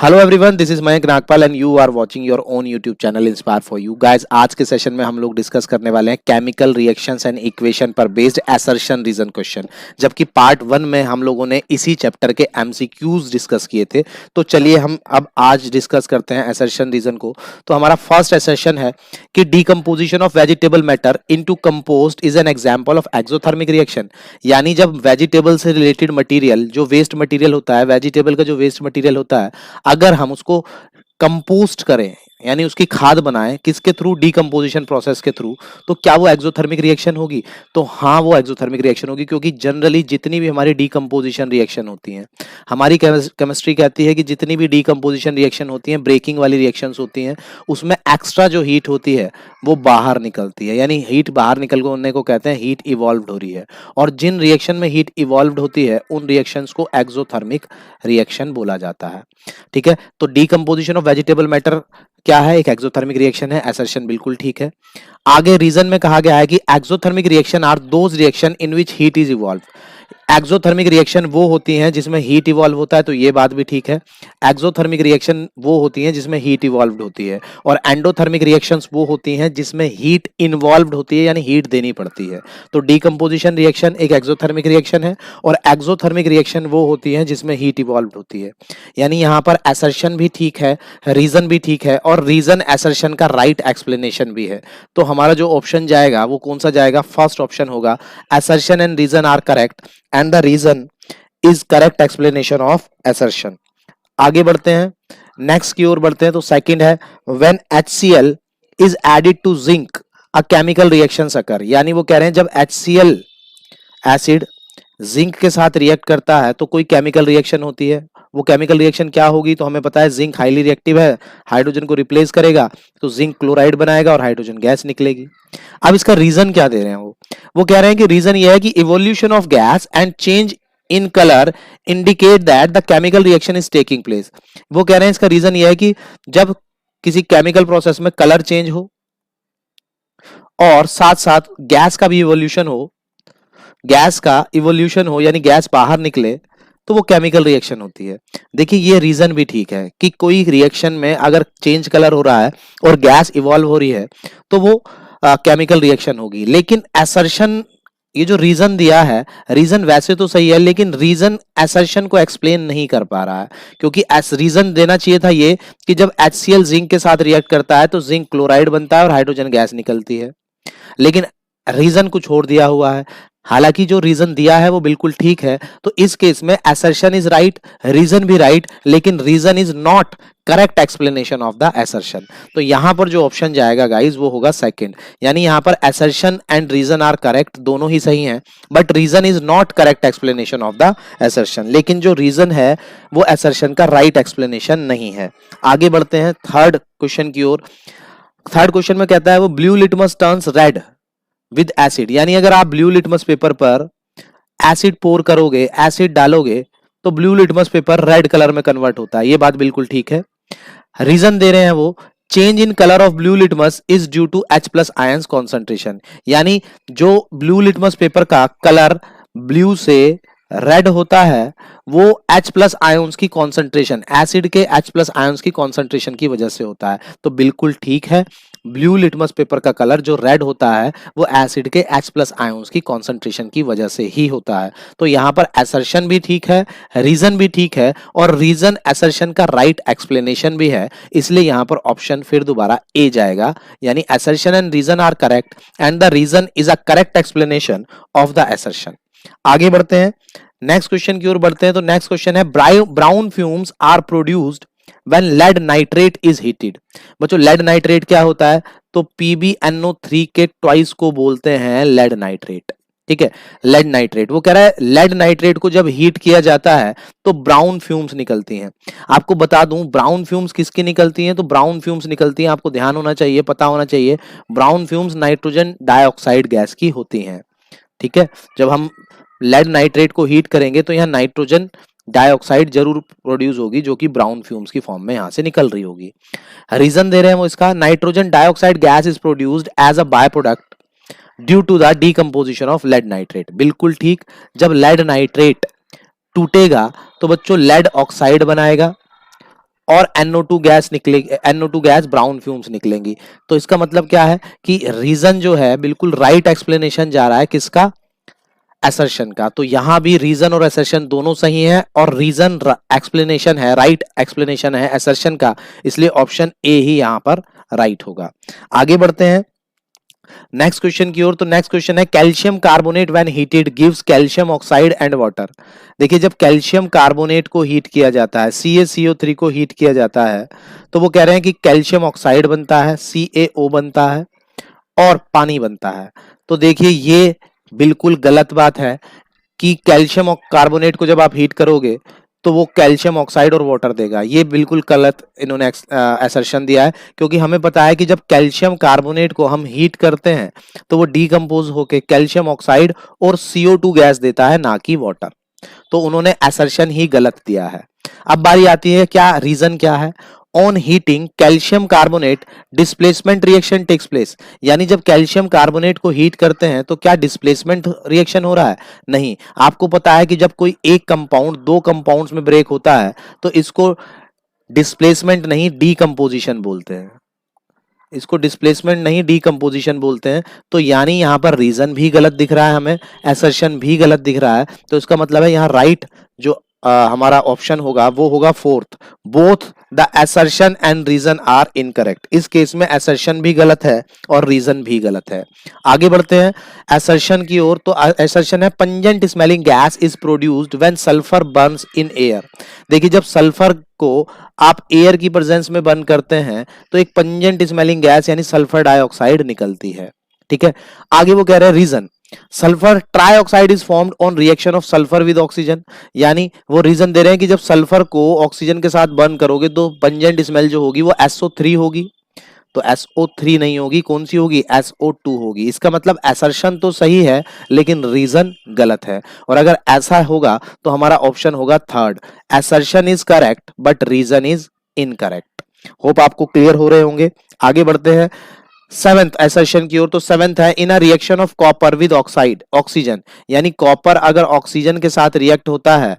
Hello everyone, this is Mayank Nagpal and you are watching your own YouTube channel inspire for you guys. आज के session में हम लोग discuss करने वाले हैं केमिकल रिएक्शंस एंड इक्वेशन पर बेस्ड असर्शन रीजन क्वेश्चन। जबकि पार्ट 1 में हम लोगों ने इसी चैप्टर के एमसीक्यूज डिस्कस किए थे। तो चलिए हम अब आज डिस्कस करते हैं असर्शन रीजन को। तो हमारा फर्स्ट असर्शन है कि decomposition of vegetable matter into compost is an example of exothermic reaction. यानी जब वेजिटेबल से रिलेटेड मटेरियल, जो वेस्ट मटेरियल होता है, वेजिटेबल का जो वेस्ट मटेरियल होता है, अगर हम उसको कंपोस्ट करें यानी उसकी खाद बनाएं, किसके थ्रू? डीकम्पोजिशन प्रोसेस के थ्रू, तो क्या वो एक्सोथर्मिक रिएक्शन होगी? तो हाँ, वो एक्सोथर्मिक रिएक्शन होगी, क्योंकि जनरली जितनी भी हमारी डीकम्पोजिशन रिएक्शन होती हैं, हमारी केमिस्ट्री कहती है कि जितनी भी डीकम्पोजिशन रिएक्शन होती हैं, ब्रेकिंग वाली रिएक्शंस होती हैं, उसमें एक्स्ट्रा जो हीट होती है वो बाहर निकलती है। यानी हीट बाहर निकलने को कहते हैं हीट इवॉल्व हो रही है। और जिन रिएक्शन में हीट इवॉल्व होती है उन रिएक्शंस को एक्सोथर्मिक रिएक्शन बोला जाता है। ठीक है, तो डीकम्पोजिशन ऑफ वेजिटेबल मैटर क्या है? एक एक्सोथर्मिक रिएक्शन है। असर्शन बिल्कुल ठीक है। आगे रीजन में कहा गया है कि exothermic reaction are those reaction in which heat is evolve. Exothermic reaction वो होती हैं जिसमें हीट इवॉल्व होता है, तो ये बात भी ठीक है। एक्सोथर्मिक रिएक्शन वो होती हैं जिसमें हीट इवॉल्व होती है, और एंडोथर्मिक रिएक्शंस वो होती हैं जिसमें हीट इन्वॉल्व होती है, यानी हीट देनी पड़ती है। तो डीकम्पोजिशन रिएक्शन एक एक्सोथर्मिक रिएक्शन है, और एक्सोथर्मिक रिएक्शन वो होती है जिसमें हीट इवॉल्व होती है। यानी यहाँ पर असर्शन भी ठीक है, रीजन भी ठीक है, और रीजन असर्शन का राइट एक्सप्लेनेशन भी है। तो हमारा जो ऑप्शन जाएगा वो कौन सा जाएगा? फर्स्ट ऑप्शन होगा, assertion and reason are correct and the reason is correct explanation of assertion। आगे बढ़ते हैं, नेक्स्ट की ओर बढ़ते हैं। तो सेकंड है when HCl is added to zinc a chemical reactions occur। यानी वो कह रहे हैं जब HCl एसिड जिंक के साथ रिएक्ट करता है तो कोई केमिकल रिएक्शन होती है। वो केमिकल रिएक्शन क्या होगी? तो हमें पता है जिंक हाईली रिएक्टिव है, हाइड्रोजन को रिप्लेस करेगा तो जिंक क्लोराइड बनाएगा और हाइड्रोजन गैस निकलेगी। अब इसका रीजन क्या दे रहे हैं? वो कह रहे हैं कि रीजन ये है कि evolution of gas and change in colour indicate that the chemical reaction is taking place. वो कह रहे हैं इसका रीजन ये है कि जब किसी केमिकल प्रोसेस में कलर चेंज हो और साथ साथ गैस का भी इवोल्यूशन हो, यानी गैस बाहर निकले, तो वो केमिकल रिएक्शन होती है। देखिए ये रीजन भी ठीक है कि कोई रिएक्शन में अगर चेंज कलर हो रहा है और गैस इवॉल्व हो रही है तो वो केमिकल रिएक्शन होगी। लेकिन असर्शन, ये जो रीजन दिया है, रीजन वैसे तो सही है, लेकिन रीजन असर्शन को एक्सप्लेन नहीं कर पा रहा है। क्योंकि रीजन देना चाहिए था ये कि जब HCl जिंक के साथ रिएक्ट करता है तो जिंक क्लोराइड बनता है और हाइड्रोजन गैस निकलती है, लेकिन रीजन कुछ और दिया हुआ है। हालांकि जो रीजन दिया है वो बिल्कुल ठीक है, तो इस केस में असर्शन इज राइट, रीजन भी राइट, लेकिन reason is not correct explanation of the assertion. तो यहां पर जो ऑप्शन जाएगा गाइस वो होगा सेकंड। यानी यहां पर assertion and reason are correct, दोनों ही सही हैं, but reason is not correct explanation of the assertion. लेकिन जो रीजन है वो असर्शन का राइट एक्सप्लेनेशन नहीं है। आगे बढ़ते हैं थर्ड क्वेश्चन की ओर। थर्ड क्वेश्चन में कहता है वो blue litmus turns read with acid. यानी अगर आप ब्लू लिटमस पेपर पर एसिड पोर करोगे, एसिड डालोगे, तो blue litmus paper red colour में कन्वर्ट होता है। ये बात बिल्कुल ठीक है। रीजन दे रहे हैं वो change in colour of blue litmus is due to H+ ions concentration. यानी जो ब्लू लिटमस पेपर का कलर ब्लू से रेड होता है वो H+ आयंस की कॉन्सेंट्रेशन, एसिड के H+ आयंस की कॉन्सेंट्रेशन की वजह से होता है। तो बिल्कुल ठीक है, ब्लू लिटमस पेपर का कलर जो रेड होता है वो एसिड के H+ आयंस की कॉन्सेंट्रेशन की वजह से ही होता है। तो यहां पर असर्शन भी ठीक है, रीजन भी ठीक है, और रीजन असर्शन का राइट एक्सप्लेनेशन भी है। इसलिए यहां पर ऑप्शन फिर दोबारा ए जाएगा। यानी assertion and reason are correct and the reason is a correct explanation of the assertion. आगे बढ़ते हैं, नेक्स्ट क्वेश्चन की ओर बढ़ते हैं। तो नेक्स्ट क्वेश्चन है brown fumes are produced when lead nitrate is heated. बच्चों लेड नाइट्रेट क्या होता है? तो PbNO3 के ट्वाइस को बोलते हैं लेड नाइट्रेट। ठीक है, लेड नाइट्रेट। वो कह रहा है लेड नाइट्रेट को जब हीट किया जाता है तो ब्राउन फ्यूम्स निकलती हैं। आपको बता दूं ब्राउन फ्यूम्स किसकी निकलती हैं? तो ब्राउन फ्यूम्स निकलती हैं, आपको ध्यान होना चाहिए, पता होना चाहिए, brown fumes nitrogen dioxide gas की होती हैं। ठीक है, जब हम लेड नाइट्रेट को हीट करेंगे तो यहाँ नाइट्रोजन डाइऑक्साइड जरूर प्रोड्यूस होगी, जो कि ब्राउन फ्यूम्स की फॉर्म में यहां से निकल रही होगी। रीजन दे रहे हैं वो इसका, nitrogen dioxide gas is produced as a by product due to the decomposition of lead nitrate. बिल्कुल ठीक, जब लेड नाइट्रेट टूटेगा तो बच्चों लेड ऑक्साइड बनाएगा, और NO2 गैस निकले, NO2 गैस ब्राउन फ्यूम्स निकलेंगी। तो इसका मतलब क्या है कि रीजन जो है बिल्कुल राइट एक्सप्लेनेशन जा रहा है किसका, असर्शन का। तो यहां भी रीजन और असर्शन दोनों सही है और रीजन एक्सप्लेनेशन है, राइट एक्सप्लेनेशन है असर्शन का, इसलिए ऑप्शन ए ही यहां पर राइट होगा। आगे बढ़ते हैं नेक्स्ट क्वेश्चन की ओर। तो नेक्स्ट क्वेश्चन है calcium carbonate when heated gives calcium oxide and water. देखिए जब कैल्शियम कार्बोनेट को हीट किया जाता है, CaCO3 को हीट किया जाता है, तो वो कह रहे हैं कि कैल्शियम ऑक्साइड बनता है, CaO बनता है और पानी बनता है। तो देखिए ये बिल्कुल गलत बात है कि कैल्शियम कार्बोनेट को जब आप हीट करोगे तो वो कैल्शियम ऑक्साइड और वाटर देगा। ये बिल्कुल गलत इन्होंने असर्शन दिया है, क्योंकि हमें पता है कि जब कैल्शियम कार्बोनेट को हम हीट करते हैं तो वो डीकम्पोज होके कैल्शियम ऑक्साइड और CO2 गैस देता है, ना कि वाटर। तो उन्होंने असर्शन ही गलत दिया है। अब बारी आती है क्या रीजन क्या है। On heating calcium carbonate displacement reaction takes place, यानी जब कैल्शियम कार्बोनेट को हीट करते हैं तो क्या डिस्प्लेसमेंट रिएक्शन हो रहा है? नहीं। आपको पता है कि जब कोई एक कंपाउंड दो कंपाउंड्स में ब्रेक होता है तो इसको डिस्प्लेसमेंट नहीं डीकम्पोजिशन बोलते हैं, इसको डिस्प्लेसमेंट नहीं डीकम्पोजिशन बोलते हैं। तो यानी यहां पर रीजन भी गलत दिख रहा है हमें, असर्शन भी गलत दिख रहा है। तो इसका मतलब है यहाँ राइट जो हमारा ऑप्शन होगा वो होगा fourth, both the assertion and reason are incorrect. इस केस में असर्शन भी गलत है और रीजन भी गलत है। आगे बढ़ते हैं असर्शन की ओर। तो असर्शन है pungent smelling gas is produced when sulphur Burns in air. देखिए जब सल्फर को आप एयर की प्रेजेंस में बर्न करते हैं तो एक पंजेंट स्मेलिंग गैस यानी सल्फर डाइऑक्साइड निकलती है। ठीक है, आगे वो कह रहे हैं reason sulphur trioxide is formed on reaction of sulphur with oxygen. यानी वो रीजन दे रहे हैं कि जब सल्फर को ऑक्सीजन के साथ बर्न करोगे तो पंजेंट स्मेल जो होगी वो SO3 होगी। तो SO3 नहीं होगी, कौन सी होगी? SO2 होगी। इसका मतलब असर्शन तो सही है लेकिन रीजन गलत है। और अगर ऐसा होगा तो हमारा ऑप्शन होगा third, assertion is correct but reason is incorrect. Hope आपको क्लियर हो रहे होंगे। आगे बढ़ते हैं सेवेंथ असर्शन की ओर। तो सेवेंथ है in a reaction of copper with oxide oxygen, यानी कॉपर अगर ऑक्सीजन के साथ रिएक्ट होता है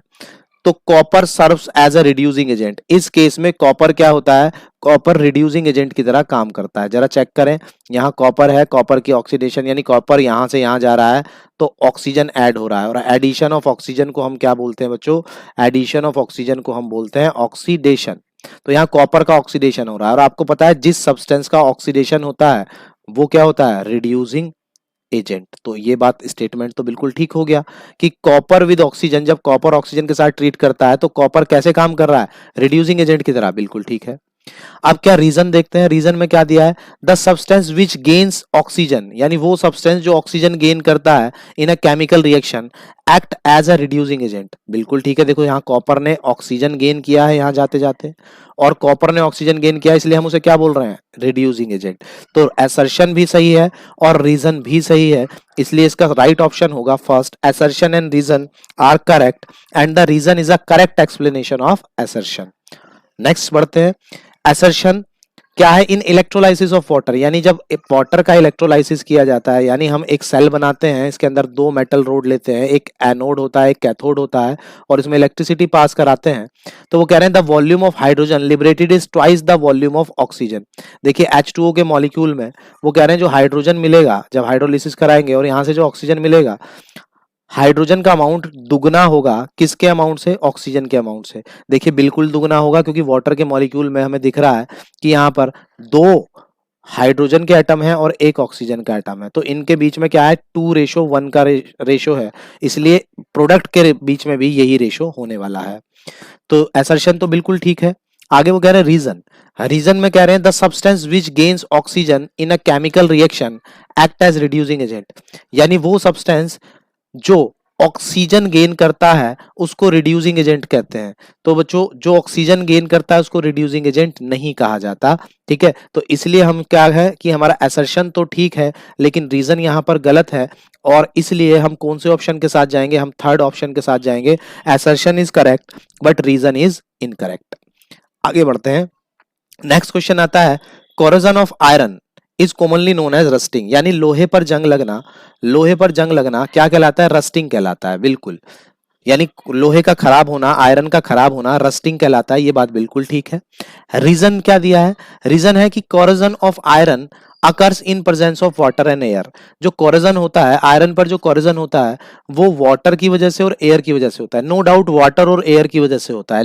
तो copper serves as a reducing agent. इस केस में कॉपर क्या होता है? कॉपर रिड्यूसिंग एजेंट की तरह काम करता है। जरा चेक करें, यहाँ कॉपर है, कॉपर की ऑक्सीडेशन यानी कॉपर यहाँ से यहाँ जा रहा है तो ऑक्सीजन ऐड हो रहा है। और एडिशन ऑफ ऑक्सीजन को हम क्या बोलते हैं बच्चों? एडिशन ऑफ ऑक्सीजन को हम बोलते हैं ऑक्सीडेशन। तो यहाँ कॉपर का ऑक्सीडेशन हो रहा है और आपको पता है जिस सब्सटेंस का ऑक्सीडेशन होता है वो क्या होता है? Reducing agent. तो ये बात स्टेटमेंट तो बिल्कुल ठीक हो गया कि कॉपर विद ऑक्सीजन, जब कॉपर ऑक्सीजन के साथ ट्रीट करता है तो कॉपर कैसे काम कर रहा है? रिड्यूसिंग एजेंट की तरह। बिल्कुल ठीक है। अब क्या रीजन देखते हैं। रीजन में क्या दिया है? The substance which gains oxygen, यानी वो सब्सटेंस जो ऑक्सीजन गेन करता है in a chemical reaction act as a reducing agent. बिल्कुल ठीक है। देखो यहाँ कॉपर ने ऑक्सीजन गेन किया है यहाँ जाते जाते, और कॉपर ने ऑक्सीजन गेन किया इसलिए हम उसे क्या बोल रहे हैं? Reducing agent. तो असर्शन भी सही है और रीजन भी सही है, इसलिए इसका राइट ऑप्शन होगा first, assertion and reason are correct and the reason is a correct explanation of assertion. Next बढ़ते हैं। असर्शन क्या है? इन इलेक्ट्रोलाइसिस ऑफ वाटर, यानी जब वाटर का इलेक्ट्रोलाइसिस किया जाता है, यानी हम एक सेल बनाते हैं, इसके अंदर दो मेटल रोड लेते हैं, एक एनोड होता है एक कैथोड होता है, और इसमें इलेक्ट्रिसिटी पास कराते हैं। तो वो कह रहे हैं the volume of hydrogen liberated is twice the volume of oxygen. देखिए H2O के मॉलिक्यूल में वो कह रहे हैं जो हाइड्रोजन मिलेगा जब हाइड्रोलिसिस कराएंगे और यहाँ से जो ऑक्सीजन मिलेगा, हाइड्रोजन का अमाउंट दुगना होगा किसके अमाउंट से? ऑक्सीजन के अमाउंट से। देखिए बिल्कुल दुगना होगा क्योंकि वाटर के मॉलिक्यूल में हमें दिख रहा है कि यहाँ पर दो हाइड्रोजन के एटम है और एक ऑक्सीजन का एटम है, तो इनके बीच में क्या है? 2:1 का रेशो है, इसलिए प्रोडक्ट के बीच में भी यही रेशो होने वाला है। तो असर्शन तो बिल्कुल ठीक है। आगे वो कह रहे हैं रीजन। रीजन में कह रहे हैं the substance which gains oxygen in a chemical reaction act as reducing agent, यानी वो सब्सटेंस जो ऑक्सीजन गेन करता है उसको रिड्यूसिंग एजेंट कहते हैं। तो बच्चों जो ऑक्सीजन गेन करता है उसको रिड्यूसिंग एजेंट नहीं कहा जाता। ठीक है, तो इसलिए हम क्या है कि हमारा असर्शन तो ठीक है लेकिन रीजन यहाँ पर गलत है, और इसलिए हम कौन से ऑप्शन के साथ जाएंगे? हम थर्ड ऑप्शन के साथ जाएंगे, assertion is correct but reason is incorrect. आगे बढ़ते हैं। नेक्स्ट क्वेश्चन आता है corrosion of iron is commonly known as rusting, यानी लोहे पर जंग लगना, लोहे पर जंग लगना क्या कहलाता है? रस्टिंग कहलाता है। बिल्कुल, यानी लोहे का खराब होना, आयरन का खराब होना रस्टिंग कहलाता है, ये बात बिल्कुल ठीक है। रीजन क्या दिया है? रीजन है कि corrosion of iron occurs in presence of water and air. जो कोरोजन होता है, आयरन पर जो कोरोजन होता है वो वाटर की वजह से और एयर की वजह से होता है। नो डाउट वाटर और एयर की वजह से होता है,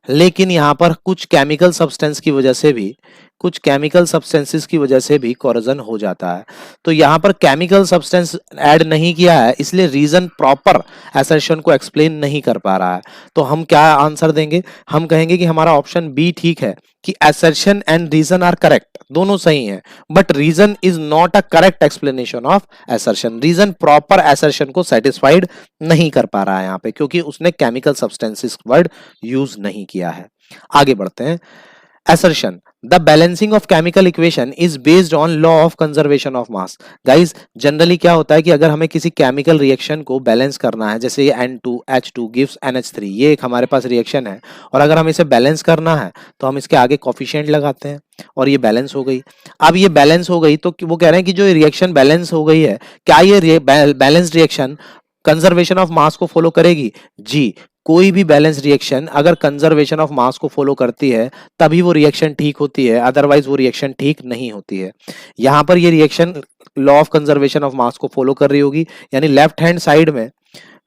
लेकिन यहाँ पर कुछ केमिकल सब्सटेंस की वजह से भी, कुछ केमिकल सब्सटेंसेस की वजह से भी कोरोजन हो जाता है। तो यहाँ पर केमिकल सब्सटेंस ऐड नहीं किया है, इसलिए रीजन प्रॉपर असर्शन को एक्सप्लेन नहीं कर पा रहा है। तो हम क्या आंसर देंगे? हम कहेंगे कि हमारा ऑप्शन बी ठीक है कि assertion and reason are correct, दोनों सही हैं, but reason is not a correct explanation of assertion. Reason proper assertion को सेटिस्फाइड नहीं कर पा रहा है यहाँ पे, क्योंकि उसने केमिकल सब्सटेंसेस वर्ड यूज नहीं किया है। आगे बढ़ते हैं। assertion, the balancing of chemical equation is based on law of conservation of mass। Guys generally क्या होता है कि अगर हमें किसी केमिकल रिएक्शन को बैलेंस करना है, जैसे ये N2H2 gives NH3, ये एक हमारे पास रिएक्शन है, और अगर हमें इसे बैलेंस करना है तो हम इसके आगे कोफिशिएंट लगाते हैं और ये बैलेंस हो गई। अब ये बैलेंस हो गई तो वो कह रहे हैं कि जो रिएक्शन बैलेंस हो गई है, क्या ये बैलेंस रिएक्शन कंजर्वेशन ऑफ मास को फॉलो करेगी? जी, कोई भी बैलेंस रिएक्शन अगर कंजर्वेशन ऑफ मास को फॉलो करती है तभी वो रिएक्शन ठीक होती है, अदरवाइज वो रिएक्शन ठीक नहीं होती है। यहाँ पर ये reaction law of conservation of मास को फॉलो कर रही होगी, यानी लेफ्ट हैंड साइड में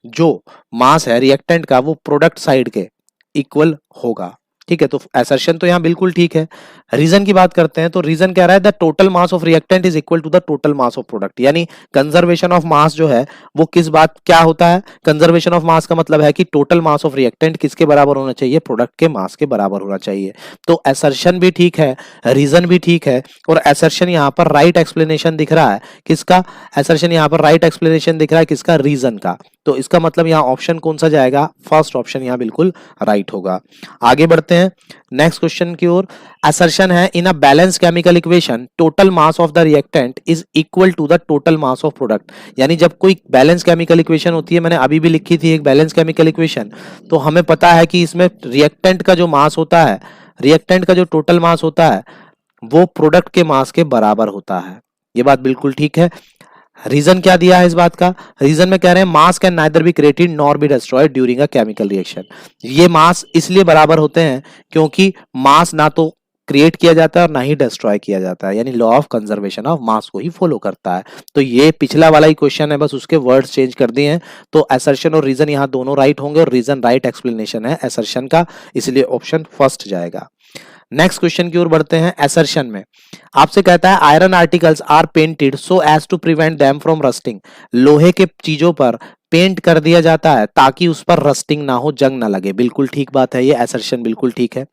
जो मास है रिएक्टेंट का वो प्रोडक्ट साइड के इक्वल होगा। ठीक है, तो असर्शन तो यहाँ बिल्कुल ठीक है। रीजन की बात करते हैं तो रीजन कह रहा है the total mass of reactant is equal to the total mass of product, यानी कंजर्वेशन ऑफ मास जो है वो किस बात क्या होता है? कंजर्वेशन ऑफ मास का मतलब है कि टोटल मास ऑफ रिएक्टेंट किसके बराबर होना चाहिए? प्रोडक्ट के मास के बराबर होना चाहिए। तो असर्शन भी ठीक है, रीजन भी ठीक है, और असर्शन यहाँ पर राइट एक्सप्लेनेशन दिख रहा है किसका? असर्शन यहाँ पर राइट एक्सप्लेनेशन दिख रहा है किसका? रीजन का। तो इसका मतलब यहाँ ऑप्शन कौन सा जाएगा? फर्स्ट ऑप्शन यहाँ बिल्कुल राइट होगा। आगे बढ़ते हैं नेक्स्ट क्वेश्चन की ओर। असर्शन है in a balance chemical equation total mass of the reactant is equal to the total mass of product. यानी जब कोई बैलेंस केमिकल इक्वेशन होती है, मैंने अभी भी लिखी थी एक बैलेंस केमिकल इक्वेशन, तो हमें पता है कि इसमें रिएक्टेंट का जो मास होता है, रिएक्टेंट का जो टोटल मास होता है वो प्रोडक्ट के मास के बराबर होता है। ये बात बिल्कुल ठीक है। रीजन क्या दिया है इस बात का? रीजन में कह रहे हैं मास can neither be created nor be destroyed during a chemical reaction. ये मास इसलिए बराबर होते हैं क्योंकि मास ना तो क्रिएट किया जाता है और ना ही डिस्ट्रॉय किया जाता है, यानी लॉ ऑफ कंजर्वेशन ऑफ मास को ही फॉलो करता है। तो ये पिछला वाला ही क्वेश्चन है, बस उसके वर्ड्स चेंज कर दिए हैं। तो असर्शन और रीजन यहाँ दोनों राइट होंगे और रीजन राइट एक्सप्लेनेशन है असर्शन का, इसलिए ऑप्शन फर्स्ट जाएगा। नेक्स्ट क्वेश्चन की ओर बढ़ते हैं। असर्शन में आपसे कहता है iron articles are painted so as to prevent them from rusting. लोहे के चीजों पर पेंट कर दिया जाता है ताकि उस पर रस्टिंग ना हो, जंग ना लगे। बिल्कुल ठीक बात है, ये असर्शन बिल्कुल ठीक है।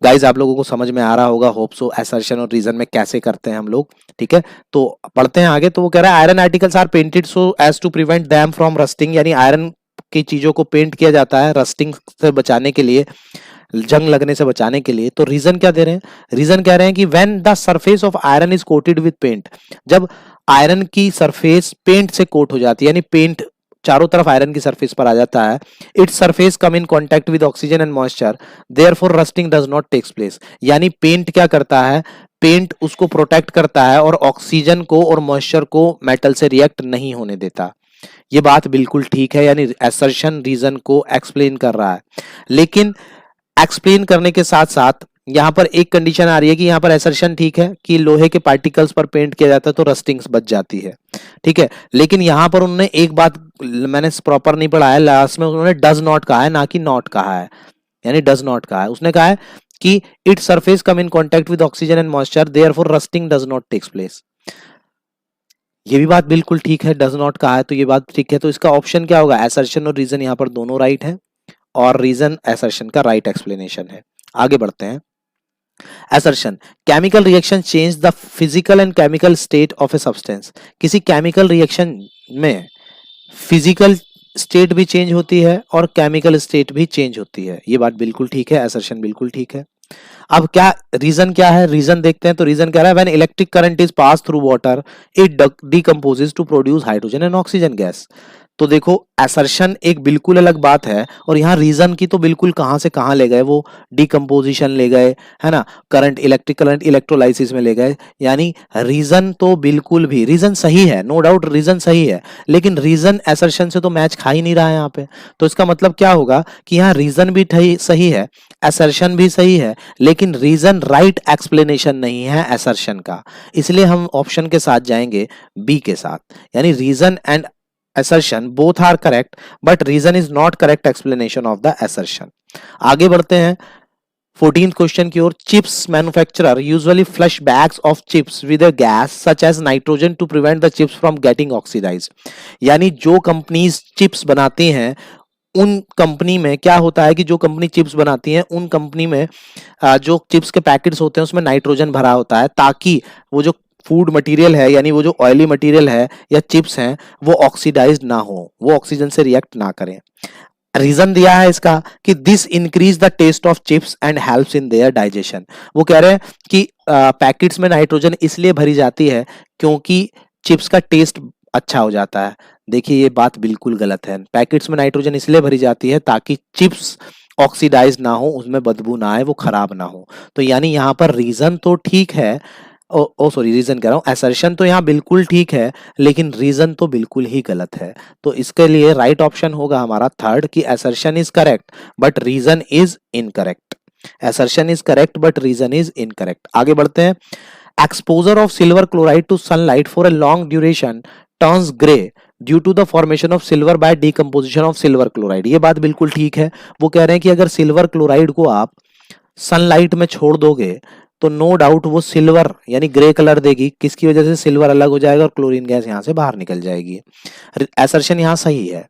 गाइज आप लोगों को समझ में आ रहा होगा होप सो असर्शन और रीजन में कैसे करते हैं हम लोग। ठीक है, तो पढ़ते हैं आगे। तो वो कह रहा है iron articles are painted so as to prevent them from rusting, यानी आयरन की चीजों को पेंट किया जाता है रस्टिंग से बचाने के लिए, जंग लगने से बचाने के लिए। तो रीजन क्या दे रहे हैं? रीजन कह रहे हैं कि when the surface of iron is coated with paint, जब आयरन की सरफेस पेंट से कोट हो जाती है, यानी पेंट चारों तरफ आयरन की सरफेस पर आ जाता है, its surface come in contact with oxygen and moisture therefore rusting does not takes place. यानी पेंट क्या करता है? पेंट उसको प्रोटेक्ट करता है और ऑक्सीजन को और मॉइस्चर को मेटल से रिएक्ट नहीं होने देता। ये बात बिल्कुल ठीक है, यानी असर्शन रीजन को एक्सप्लेन कर रहा है, लेकिन एक्सप्लेन करने के साथ साथ यहाँ पर एक कंडीशन आ रही है कि यहाँ पर असर्शन ठीक है कि लोहे के पार्टिकल्स पर पेंट किया जाता है तो रस्टिंग्स बच जाती है। ठीक है, लेकिन यहाँ पर उन्होंने एक बात मैंने प्रॉपर नहीं पढ़ा है, लास्ट में उन्होंने डज नॉट कहा है, ना कि नॉट कहा है, यानी डज नॉट कहा है। उसने कहा है कि it surface come in contact with oxygen and moisture therefore rusting does not takes place. ये भी बात बिल्कुल ठीक है, डज नॉट कहा है तो ये बात ठीक है। तो इसका ऑप्शन क्या होगा? असर्शन और रीजन यहाँ पर दोनों राइट है और रीजन असर्शन का राइट एक्सप्लेनेशन है। आगे बढ़ते हैं। Assertion chemical reaction change the physical and chemical state of a substance. किसी केमिकल रिएक्शन में फिजिकल स्टेट भी चेंज होती है और केमिकल स्टेट भी चेंज होती है। ये बात बिल्कुल ठीक है, असर्शन बिल्कुल ठीक है। अब क्या रीजन क्या है? रीजन देखते हैं। तो रीजन कह रहा है when electric current is pass through water it decomposes to produce hydrogen and oxygen gas. तो देखो असर्शन एक बिल्कुल अलग बात है और यहाँ रीजन की तो बिल्कुल कहाँ से कहाँ ले गए, वो डिकम्पोजिशन ले गए, है ना, करंट, इलेक्ट्रिक करंट इलेक्ट्रोलाइसिस में ले गए। यानी रीजन तो बिल्कुल भी, रीजन सही है, नो डाउट रीजन सही है, लेकिन रीजन असर्शन से तो मैच खा ही नहीं रहा है यहाँ पे। तो इसका मतलब क्या होगा कि यहाँ रीजन भी सही है, असर्शन भी सही है, लेकिन रीजन राइट एक्सप्लेनेशन नहीं है असर्शन का। इसलिए हम ऑप्शन के साथ जाएंगे, बी के साथ, यानी reason and assertion both are correct but reason is not correct explanation of the assertion। आगे बढ़ते हैं 14th क्वेश्चन की ओर। Chips manufacturer usually flush bags of chips with a gas such as nitrogen to prevent the chips from getting oxidize. यानी जो companies chips बनाती हैं उन कंपनी में क्या होता है कि जो कंपनी चिप्स बनाती है उन कंपनी में जो चिप्स के पैकेट्स होते हैं उसमें नाइट्रोजन भरा होता है, ताकि वो जो फूड मटेरियल है यानी वो जो ऑयली मटेरियल है या चिप्स हैं वो ऑक्सीडाइज ना हो, वो ऑक्सीजन से रिएक्ट ना करें। रीजन दिया है इसका कि this increase the taste of chips and helps in their digestion. वो कह रहे हैं कि पैकेट्स में नाइट्रोजन इसलिए भरी जाती है क्योंकि चिप्स का टेस्ट अच्छा हो जाता है। देखिए ये बात बिल्कुल गलत है। पैकेट्स में नाइट्रोजन इसलिए भरी जाती है ताकि चिप्स ऑक्सीडाइज ना हो, उसमें बदबू ना आए, वो खराब ना हो। तो यानी यहाँ पर रीजन तो ठीक है, सॉरी रीजन कह रहा हूं, असर्शन तो यहाँ बिल्कुल ठीक है, लेकिन रीजन तो बिल्कुल ही गलत है। तो इसके लिए राइट ऑप्शन होगा हमारा थर्ड कि assertion is correct but reason is incorrect. Assertion is correct but reason is incorrect. आगे बढ़ते हैं। Exposure of silver chloride to sunlight for a long duration turns grey due to the formation of silver by decomposition of silver chloride. ये बात बिल्कुल ठीक है। वो कह रहे हैं कि अगर सिल्वर क्लोराइड को आप सनलाइट में छोड़ दोगे तो नो डाउट वो सिल्वर यानी ग्रे कलर देगी, किसकी वजह से, सिल्वर अलग हो जाएगा और क्लोरीन गैस यहां से बाहर निकल जाएगी। असर्शन यहां सही है।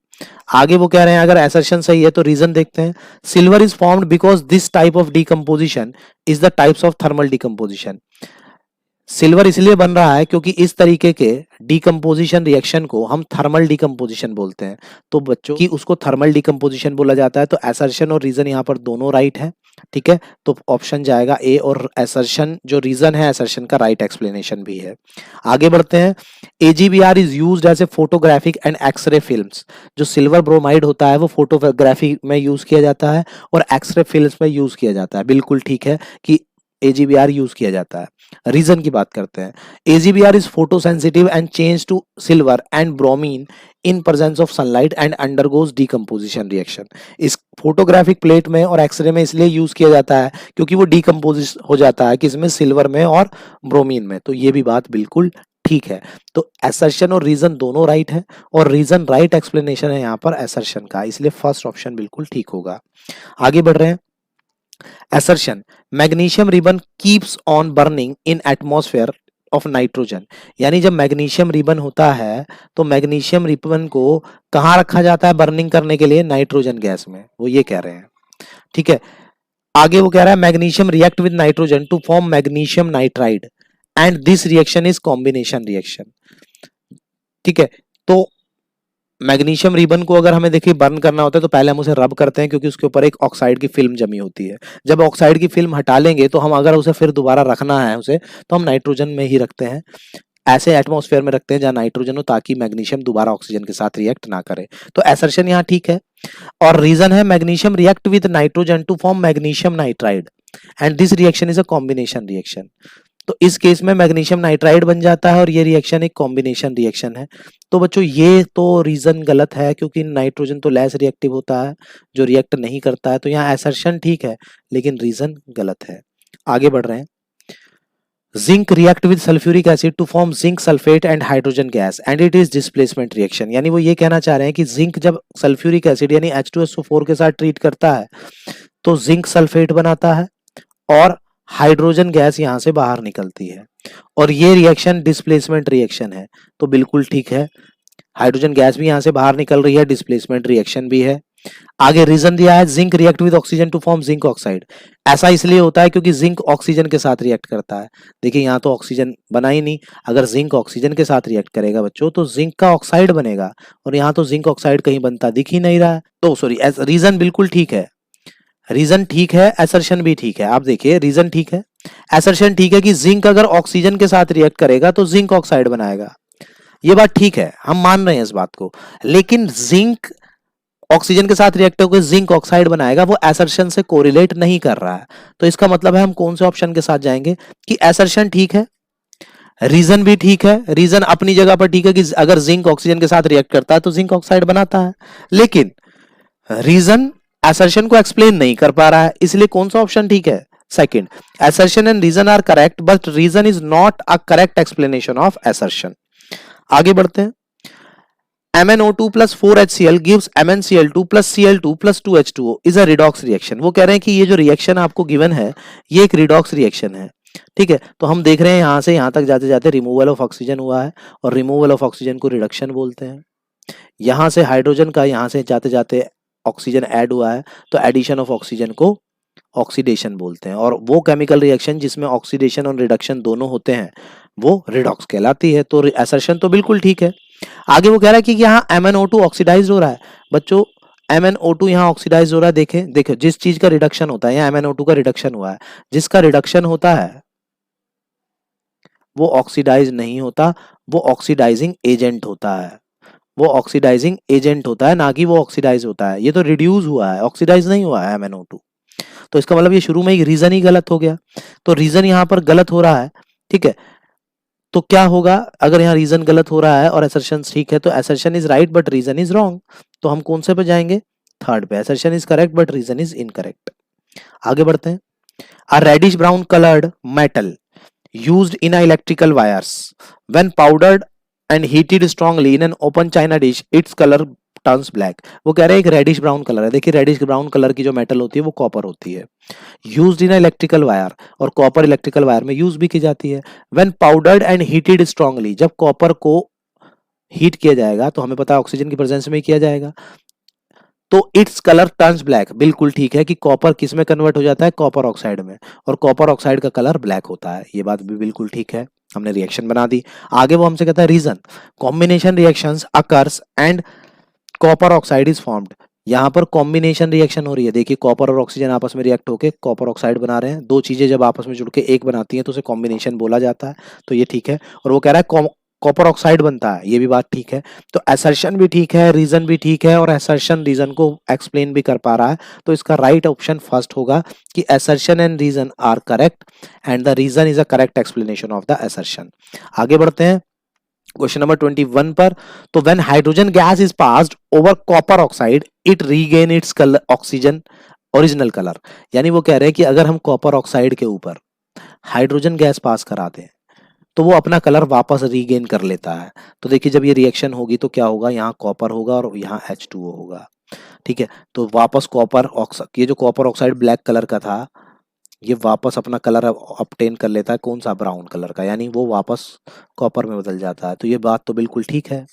आगे वो कह रहे हैं अगर असर्शन सही है तो रीजन देखते हैं। Silver is formed because this type of decomposition is the types of thermal decomposition. Silver इसलिए बन रहा है क्योंकि इस तरीके के डिकम्पोजिशन रिएक्शन को हम थर्मल डिकम्पोजिशन बोलते हैं। तो बच्चों की उसको थर्मल डिकम्पोजिशन बोला जाता है। तो असर्शन और रीजन यहाँ पर दोनों राइट है, ठीक है। तो ऑप्शन जाएगा ए, और असर्शन जो रीजन है असर्शन का राइट एक्सप्लेनेशन भी है। आगे बढ़ते हैं। AgBr is used as a photographic and X-ray films. जो सिल्वर ब्रोमाइड होता है वो फोटोग्राफी में यूज किया जाता है और एक्सरे फिल्म्स में यूज किया जाता है। बिल्कुल ठीक है कि AgBr यूज किया जाता है। रीजन की बात करते हैं। AgBr is photosensitive and change to silver and bromine in presence of sunlight and undergoes decomposition reaction. इस फोटोग्राफिक प्लेट में और एक्सरे में इसलिए यूज किया जाता है क्योंकि वो डिकम्पोज हो जाता है किसमें, सिल्वर में और ब्रोमीन में। तो ये भी बात बिल्कुल ठीक है। तो असर्शन और रीजन दोनों राइट है और रीजन राइट एक्सप्लेनेशन है यहाँ पर असर्शन का, इसलिए फर्स्ट ऑप्शन बिल्कुल ठीक होगा। आगे बढ़ रहे हैं। Assertion: magnesium ribbon keeps on burning in atmosphere of nitrogen. यानी जब मैग्नीशियम रिबन होता है तो मैग्नीशियम रिबन को कहाँ रखा जाता है बर्निंग करने के लिए, नाइट्रोजन गैस में, वो ये कह रहे हैं, ठीक है। आगे वो कह रहा है magnesium react with nitrogen to form magnesium nitride and this reaction is combination reaction, ठीक है। तो मैग्नीशियम रिबन को अगर हमें देखिए बर्न करना होता है तो पहले हम उसे रब करते हैं क्योंकि उसके ऊपर एक ऑक्साइड की फिल्म जमी होती है। जब ऑक्साइड की फिल्म हटा लेंगे तो हम अगर उसे फिर दोबारा रखना है उसे, तो हम नाइट्रोजन में ही रखते हैं, ऐसे एटमॉस्फेयर में रखते हैं जहां नाइट्रोजन हो, ताकि मैग्नीशियम दोबारा ऑक्सीजन के साथ रिएक्ट ना करे। तो असर्शन यहाँ ठीक है। और रीजन है magnesium react with nitrogen to form magnesium nitride and this reaction is a combination reaction. तो इस केस में मैग्नीशियम नाइट्राइड बन जाता है और ये रिएक्शन एक कॉम्बिनेशन रिएक्शन है। तो बच्चों ये तो रीजन गलत है क्योंकि नाइट्रोजन तो लेस रिएक्टिव होता है जो रिएक्ट नहीं करता है। तो यहाँ असर्शन ठीक है लेकिन रीजन गलत है। आगे बढ़ रहे हैं। Zinc react with sulphuric acid to form zinc sulphate and hydrogen gas and it is displacement reaction. यानी वो ये कहना चाह रहे हैं कि जिंक जब सल्फ्यूरिक एसिड यानी H2SO4 के साथ ट्रीट करता है तो जिंक सल्फेट बनाता है और हाइड्रोजन गैस यहां से बाहर निकलती है और ये रिएक्शन डिस्प्लेसमेंट रिएक्शन है। तो बिल्कुल ठीक है, हाइड्रोजन गैस भी यहां से बाहर निकल रही है, डिस्प्लेसमेंट रिएक्शन भी है। आगे रीजन दिया है zinc react with oxygen to form zinc oxide. ऐसा इसलिए होता है क्योंकि जिंक ऑक्सीजन के साथ रिएक्ट करता है। देखिए यहाँ तो ऑक्सीजन बना ही नहीं, अगर जिंक ऑक्सीजन के साथ रिएक्ट करेगा बच्चों तो जिंक का ऑक्साइड बनेगा और यहाँ तो जिंक ऑक्साइड कहीं बनता दिख ही नहीं रहा है। तो सॉरी, रीजन बिल्कुल ठीक है, रीजन ठीक है, असर्शन भी ठीक है। आप देखिए रीजन ठीक है, असर्शन ठीक है कि जिंक अगर ऑक्सीजन के साथ रिएक्ट करेगा तो जिंक ऑक्साइड बनाएगा। ये बात ठीक है, हम मान रहे हैं इस बात को, लेकिन जिंक ऑक्सीजन के साथ रिएक्ट होकर जिंक ऑक्साइड बनाएगा, वो एसर्शन से कोरिलेट नहीं कर रहा है। तो इसका मतलब है हम कौन से ऑप्शन के साथ जाएंगे कि एसर्शन ठीक है, रीजन भी ठीक है। रीजन अपनी जगह पर ठीक है कि अगर जिंक ऑक्सीजन के साथ रिएक्ट करता है तो जिंक ऑक्साइड बनाता है, लेकिन रीजन एसर्शन को एक्सप्लेन नहीं कर पा रहा है, इसलिए कौन सा ऑप्शन ठीक है? Second, assertion and reason are correct but reason is not a correct explanation of assertion. आगे बढ़ते हैं। MnO2 plus 4HCl gives MnCl2 plus Cl2 plus 2H2O is a redox reaction। वो कह रहे हैं कि ये जो रिएक्शन आपको गिवन है ये एक रिडॉक्स रिएक्शन है, ठीक है। तो हम देख रहे हैं यहां से यहां तक जाते जाते रिमूवल ऑफ ऑक्सीजन हुआ है, और रिमूवल ऑफ ऑक्सीजन को रिडक्शन बोलते हैं। यहां से हाइड्रोजन का यहां से जाते जाते ऑक्सीजन ऐड हुआ है, तो एडिशन ऑफ ऑक्सीजन को ऑक्सीडेशन बोलते हैं, और वो केमिकल रिएक्शन जिसमें ऑक्सीडेशन और रिडक्शन दोनों होते हैं वो रिडॉक्स कहलाती है। तो असर्शन तो बिल्कुल ठीक है। आगे वो कह रहा है कि यहाँ MnO2 ऑक्सीडाइज हो रहा है। बच्चों MnO2 यहाँ ऑक्सीडाइज हो रहा है, देखें देखो जिस चीज का रिडक्शन होता है, यहाँ MnO2 का रिडक्शन हुआ है, जिसका रिडक्शन होता है वो ऑक्सीडाइज नहीं होता, वो ऑक्सीडाइजिंग एजेंट होता है, वो ऑक्सीडाइजिंग एजेंट होता है, ना कि वो ऑक्सीडाइज होता है। ये तो रिड्यूस हुआ है, ऑक्सीडाइज नहीं हुआ है MnO2। तो इसका मतलब ये शुरू में ही रीजन ही गलत हो गया, तो रीजन यहाँ पर गलत हो रहा है, ठीक है। तो क्या होगा अगर यहाँ रीजन गलत हो रहा है और असर्शन ठीक है, तो assertion is right but reason is wrong. तो हम कौन से पे जाएंगे? थर्ड पे, assertion is correct but reason is incorrect. आगे बढ़ते हैं। A reddish brown coloured metal used in electrical wires when powdered and heated strongly in an open china dish its colour turns black. वो कह रहे हैं एक reddish brown colour है, देखिए रेडिश ब्राउन कलर की जो मेटल होती है वो कॉपर होती है, यूज्ड इन इलेक्ट्रिकल वायर, और कॉपर इलेक्ट्रिकल वायर में यूज भी की जाती है। When powdered and heated strongly, जब कॉपर को हीट किया जाएगा तो हमें पता है ऑक्सीजन की प्रेजेंस में ही किया जाएगा, तो इट्स कलर टर्न्स ब्लैक। बिल्कुल ठीक है कि कॉपर किस में कन्वर्ट हो जाता है? कॉपर ऑक्साइड में, और कॉपर ऑक्साइड का कलर ब्लैक होता है। ये बात भी बिल्कुल ठीक है, हमने रिएक्शन बना दी। आगे वो हमसे कहता है reason, combination reactions occurs and copper oxide is formed. यहाँ पर कॉम्बिनेशन रिएक्शन हो रही है, देखिए कॉपर और ऑक्सीजन आपस में रिएक्ट होकर कॉपर ऑक्साइड बना रहे हैं। दो चीजें जब आपस में जुड़ के एक बनाती हैं तो उसे कॉम्बिनेशन बोला जाता है, तो ये ठीक है। और वो कह रहा है कॉपर ऑक्साइड बनता है, ये भी बात ठीक है। तो असर्शन भी ठीक है, रीजन भी ठीक है, और असर्शन रीजन को एक्सप्लेन भी कर पा रहा है। तो इसका राइट ऑप्शन फर्स्ट होगा कि assertion and reason are correct and the reason is a correct explanation of the assertion. आगे बढ़ते हैं क्वेश्चन नंबर 21 पर। तो when hydrogen gas is passed over copper oxide it regain its colour oxygen original colour. यानी वो कह रहे हैं कि अगर हम कॉपर ऑक्साइड के ऊपर हाइड्रोजन गैस पास करा दें तो वो अपना कलर वापस रीगेन कर लेता है। तो देखिए जब ये रिएक्शन होगी तो क्या होगा, यहाँ कॉपर होगा और यहाँ H2O होगा, ठीक है। तो वापस कॉपर ऑक्साइड, ये जो कॉपर ऑक्साइड ब्लैक कलर का था, ये वापस अपना कलर ऑब्टेन कर लेता है, कौन सा? ब्राउन कलर का, यानी वो वापस कॉपर में बदल जाता है। तो ये बात तो बिल्कुल ठीक है।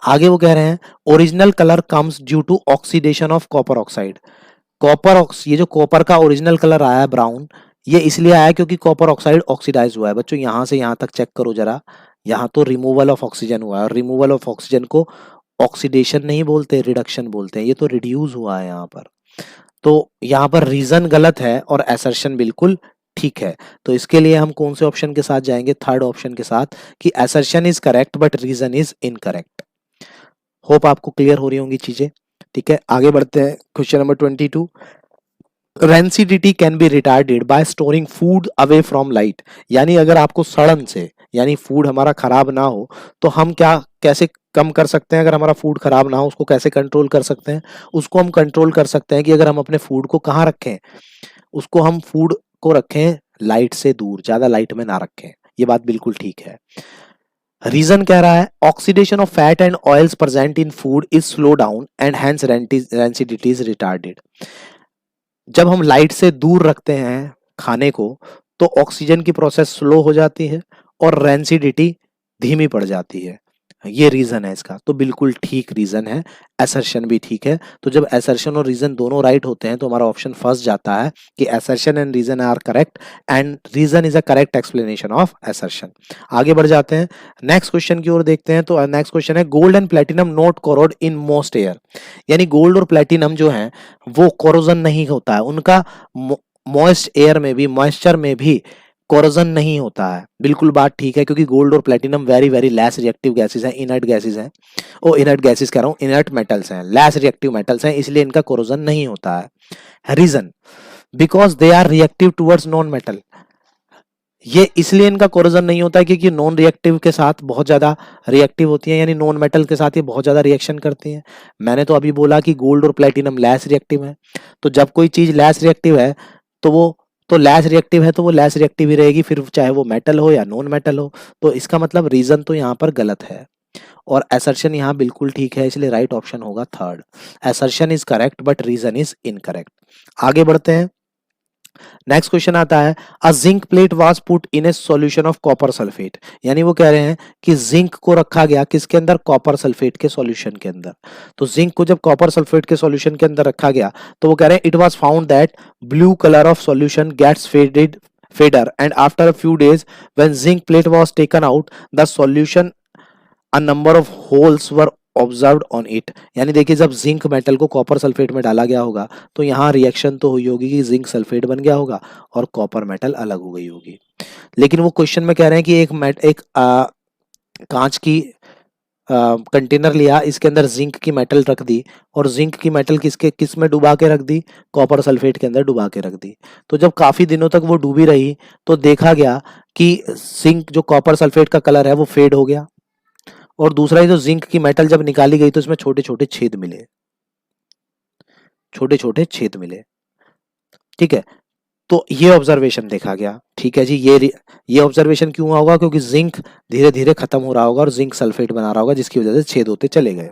आगे वो कह रहे हैं original colour comes due to oxidation of copper oxide. ये जो कॉपर का ओरिजिनल कलर आया है ब्राउन, ये इसलिए आया क्योंकि कॉपर ऑक्साइड ऑक्सीडाइज हुआ है। बच्चों यहाँ से यहाँ तक चेक करो जरा, यहाँ तो रिमूवल ऑफ ऑक्सीजन हुआ है, और रिमूवल ऑफ ऑक्सीजन को ऑक्सीडेशन नहीं बोलते, रिडक्शन बोलते हैं। ये तो रिड्यूस हुआ है यहाँ पर, तो यहाँ पर रीजन गलत है और असर्शन बिल्कुल ठीक है। तो इसके लिए हम कौन से ऑप्शन के साथ जाएंगे? थर्ड ऑप्शन के साथ, कि assertion is correct but reason is incorrect. Hope आपको क्लियर हो रही होंगी चीजें, ठीक है। आगे बढ़ते हैं question number 22। Rancidity can be retarded by storing food away from light. यानी अगर आपको सड़न से, यानी फूड हमारा खराब ना हो, तो हम क्या कैसे कम कर सकते हैं? अगर हमारा फूड खराब ना हो उसको कैसे कंट्रोल कर सकते हैं? उसको हम कंट्रोल कर सकते हैं कि अगर हम अपने फूड को कहाँ रखें, उसको हम फूड को रखें लाइट से दूर, ज्यादा लाइट में ना रखें। ये बात बिल्कुल ठीक है। रीजन कह रहा है oxidation of fat and oils present in food is slow down and hence rancidity is retarded. जब हम लाइट से दूर रखते हैं खाने को तो ऑक्सीजन की प्रोसेस स्लो हो जाती है और रेंसिडिटी धीमी पड़ जाती है। ये रीजन है इसका, तो बिल्कुल ठीक रीजन है, असर्शन भी ठीक है। तो जब असर्शन और रीजन दोनों राइट होते हैं तो हमारा ऑप्शन फर्स्ट जाता है कि assertion and reason are correct and reason is a correct explanation of assertion. आगे बढ़ जाते हैं, नेक्स्ट क्वेश्चन की ओर देखते हैं। तो नेक्स्ट क्वेश्चन है gold and platinum not corrode in most air. यानी गोल्ड और प्लेटिनम जो है वो कोरोजन नहीं होता है, उनका मॉइस्ट एयर में भी, मॉइस्चर में भी कोरोजन नहीं होता है, बिल्कुल बात ठीक है, क्योंकि गोल्ड और platinum very very less reactive gases हैं, इनर्ट गैसेस हैं। ओ इनर्ट गैसेस कह रहा हूँ, इनर्ट मेटल्स हैं, लेस रिएक्टिव मेटल्स हैं, इसलिए इनका कोरोजन नहीं होता है। Reason, because they are reactive towards non metal. ये इसलिए इनका कोरोजन नहीं होता है क्योंकि नॉन रिएक्टिव के साथ बहुत ज्यादा रिएक्टिव होती है, यानी नॉन मेटल के साथ ये बहुत ज्यादा रिएक्शन करती हैं। मैंने तो अभी बोला कि गोल्ड और प्लेटिनम लेस रिएक्टिव है, तो जब कोई चीज लेस रिएक्टिव है तो वो लेस रिएक्टिव है, तो वो लेस रिएक्टिव ही रहेगी, फिर चाहे वो मेटल हो या नॉन मेटल हो। तो इसका मतलब रीजन तो यहाँ पर गलत है और असर्शन यहाँ बिल्कुल ठीक है, इसलिए राइट ऑप्शन होगा third. Assertion is correct but reason is incorrect. आगे बढ़ते हैं। नेक्स्ट क्वेश्चन आता है, a zinc plate was put in a solution of copper sulphate. यानी वो कह रहे हैं कि जिंक को रखा गया किसके अंदर, कॉपर सल्फेट के सॉल्यूशन के अंदर। तो जिंक को जब कॉपर सल्फेट के सॉल्यूशन के अंदर रखा गया तो वो कह रहे हैं it was found that blue colour of solution gets faded and after a few days when zinc plate was taken out the solution a number of holes were observed on it. यानी देखिए जब zinc metal को copper sulphate में डाला गया होगा तो यहाँ रिएक्शन तो हुई होगी कि जिंक सल्फेट बन गया होगा और कॉपर मेटल अलग हो गई होगी। लेकिन वो क्वेश्चन में कह रहे हैं कि एक कांच की कंटेनर लिया, इसके अंदर जिंक की मेटल रख दी और जिंक की मेटल किस में डुबा के रख दी, कॉपर सल्फेट के अंदर डुबा के रख दी। तो जब काफी दिनों तक वो डूबी रही तो देखा गया कि जिंक जो कॉपर सल्फेट का कलर है वो फेड हो गया, और दूसरा ही जो जिंक की मेटल जब निकाली गई तो इसमें छोटे छोटे छेद मिले, छोटे छोटे छेद मिले। ठीक है, तो ये ऑब्जर्वेशन देखा गया। ठीक है जी, ये ऑब्जर्वेशन क्यों हुआ होगा, क्योंकि जिंक धीरे धीरे खत्म हो रहा होगा और जिंक सल्फेट बना रहा होगा, जिसकी वजह से छेद होते चले गए।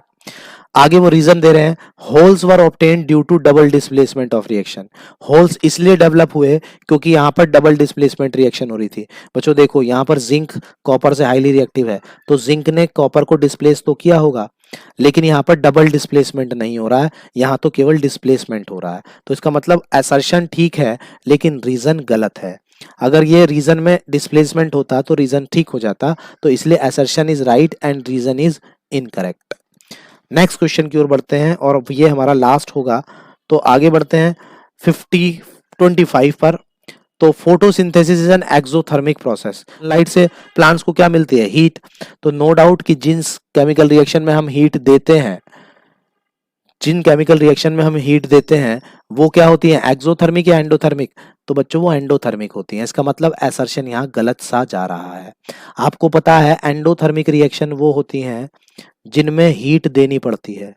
आगे वो रीजन दे रहे हैं, holes were obtained due to double displacement of reaction. Holes इसलिए डेवलप हुए क्योंकि यहाँ पर डबल डिस्प्लेसमेंट रिएक्शन हो रही थी। बच्चों देखो यहाँ पर जिंक कॉपर से हाईली रिएक्टिव है, तो जिंक ने कॉपर को डिस्प्लेस तो किया होगा, लेकिन यहाँ पर डबल डिस्प्लेसमेंट नहीं हो रहा है, यहाँ तो केवल डिस्प्लेसमेंट हो रहा है। तो इसका मतलब असर्शन ठीक है लेकिन रीजन गलत है। अगर ये रीजन में डिस्प्लेसमेंट होता तो रीजन ठीक हो जाता, तो इसलिए assertion is right and reason is incorrect. Next question की ओर बढ़ते हैं और ये हमारा लास्ट होगा। तो आगे बढ़ते हैं 25 पर। तो photosynthesis is an exothermic process. Light से प्लांट्स को क्या मिलती है, हीट। तो नो डाउट कि केमिकल रिएक्शन में हम हीट देते हैं, जिन केमिकल रिएक्शन में हम हीट देते हैं वो क्या होती है, एक्सोथर्मिक या एंडोथर्मिक। तो बच्चों वो एंडोथर्मिक होती हैं। इसका मतलब असर्शन यहाँ गलत सा जा रहा है। आपको पता है एंडोथर्मिक रिएक्शन वो होती हैं जिनमें हीट देनी पड़ती है,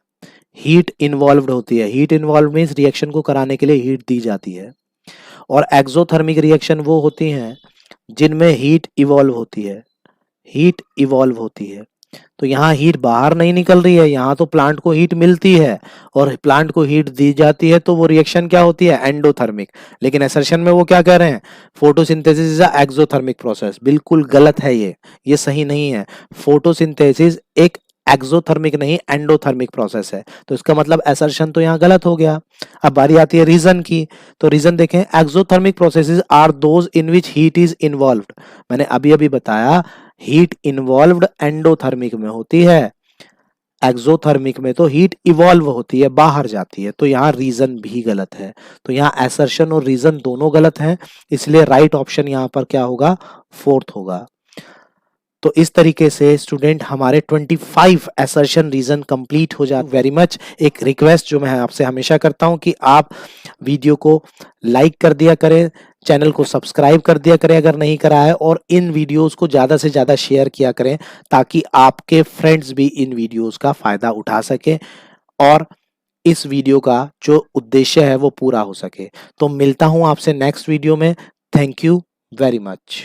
हीट इन्वॉल्व्ड होती है। हीट इन्वॉल्व मीन्स रिएक्शन को कराने के लिए हीट दी जाती है। और एक्सोथर्मिक रिएक्शन वो होती हैं जिनमें हीट इवॉल्व होती है, हीट इवॉल्व होती है। तो यहाँ हीट बाहर नहीं निकल रही है, यहाँ तो प्लांट को हीट मिलती है और प्लांट को हीट दी जाती है, तो वो रिएक्शन क्या होती है, एंडोथर्मिक। लेकिन असर्शन में वो क्या कह रहे हैं, photosynthesis is a exothermic process. बिल्कुल गलत है ये सही नहीं है। फोटोसिंथेसिस एक एक्सोथर्मिक नहीं एंडोथर्मिक प्रोसेस है। तो इसका मतलब असर्शन तो यहाँ गलत हो गया। अब बारी आती है रीजन की। तो रीजन देखें, exothermic processes are those in which heat is involved. मैंने अभी अभी बताया हीट इन्वॉल्व्ड एंडोथर्मिक में होती है, एक्सोथर्मिक में तो हीट इवॉल्व होती है, बाहर जाती है। तो यहाँ रीजन भी गलत है। तो यहाँ असर्शन और रीजन दोनों गलत हैं, इसलिए राइट ऑप्शन यहाँ पर क्या होगा, फोर्थ होगा। तो इस तरीके से स्टूडेंट हमारे 25 असर्शन रीजन कंप्लीट हो जाते। वेरी मच एक रिक्वेस्ट जो मैं आपसे हमेशा करता हूं कि आप वीडियो को लाइक कर दिया करें, चैनल को सब्सक्राइब कर दिया करें अगर नहीं करा है, और इन वीडियोस को ज़्यादा से ज़्यादा शेयर किया करें ताकि आपके फ्रेंड्स भी इन वीडियोस का फ़ायदा उठा सकें और इस वीडियो का जो उद्देश्य है वो पूरा हो सके। तो मिलता हूं आपसे नेक्स्ट वीडियो में। Thank you very much.